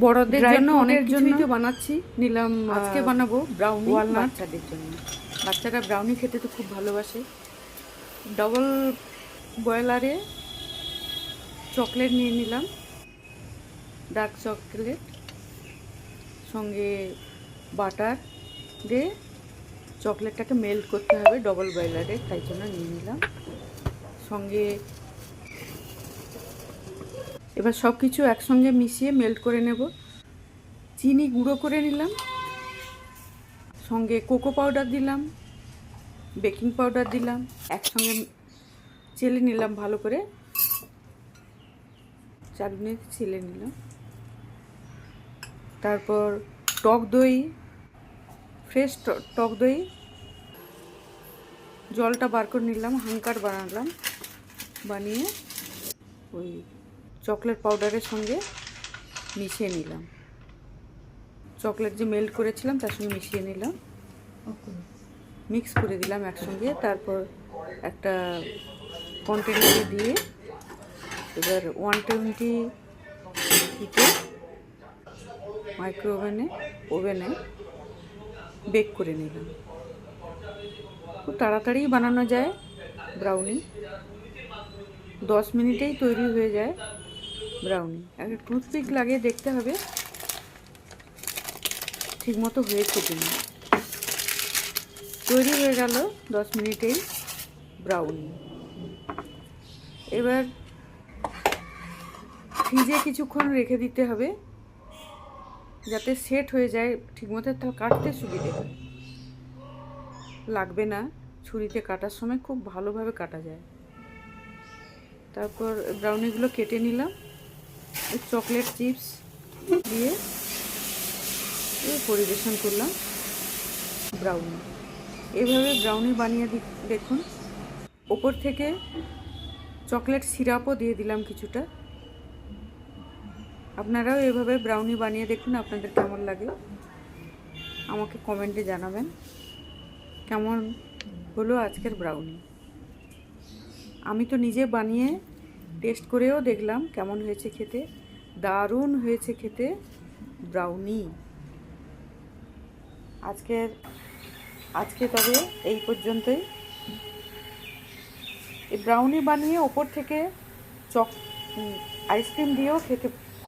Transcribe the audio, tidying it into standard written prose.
বড়দের Dry জন্য fruit অনেক এর কিছুই জন্য তো বানাচ্ছি। নিলাম আজকে বানাবো ব্রাউনি walnut। বাচ্চাদের জন্য। বাচ্চারা ব্রাউনি খেতে তো খুব ভালোবাসে। ডবল বয়লারে চকলেট নিয়ে নিলাম, ডার্ক চকলেট, সঙ্গে বাটার দিয়ে চকলেটটাকে মেল্ট করতে হবে ডবল বয়লারে, তাই জন্য নিয়ে নিলাম। সঙ্গে এবার সব কিছু একসঙ্গে মিশিয়ে মেল্ট করে নেব। চিনি গুঁড়ো করে নিলাম, সঙ্গে কোকো পাউডার দিলাম, বেকিং পাউডার দিলাম, একসঙ্গে চেলে নিলাম ভালো করে, 4 মিনিট চেলে নিলাম। তারপর টক দই, ফ্রেশ টক দই, জলটা বার করে নিলাম, হাঙ্কার বানালাম, বানিয়ে ওই চকলেট পাউডারের সঙ্গে মিশিয়ে নিলাম। চকলেট যে মেল্ট করেছিলাম তার সঙ্গে মিশিয়ে নিলাম, মিক্স করে দিলাম একসঙ্গে। তারপর একটা কন্টেনারে দিয়ে এবার 120 হিটে মাইক্রো ওভেনে বেক করে নিলাম। খুব তাড়াতাড়ি বানানো যায় ব্রাউনি, 10 মিনিটেই তৈরি হয়ে যায় ব্রাউনি। একটা টুথপিক লাগিয়ে দেখতে হবে ঠিকমতো হয়েছে কিনা। তৈরি হয়ে গেল 10 মিনিটেই ব্রাউনি। এবার ফ্রিজে কিছুক্ষণ রেখে দিতে হবে যাতে সেট হয়ে যায় ঠিকমতো, তাহলে কাটতে সুবিধে হয়, লাগবে না, ছুরিতে কাটার সময় খুব ভালোভাবে কাটা যায়। তারপর ব্রাউনিগুলো কেটে নিলাম, চকলেট চিপস দিয়ে পরিবেশন করলাম ব্রাউনি। এভাবে ব্রাউনি বানিয়ে দেখুন। ওপর থেকে চকলেট সিরাপও দিয়ে দিলাম কিছুটা। আপনারাও এভাবে ব্রাউনি বানিয়ে দেখুন, আপনাদের কেমন লাগে আমাকে কমেন্টে জানাবেন কেমন হলো আজকের ব্রাউনি। আমি তো নিজে বানিয়ে টেস্ট করেও দেখলাম কেমন হয়েছে খেতে, দারুণ হয়েছে খেতে ব্রাউনি। আজকে তবে এই পর্যন্তই। এই ব্রাউনি বানিয়ে ওপর থেকে আইসক্রিম দিয়েও খেতে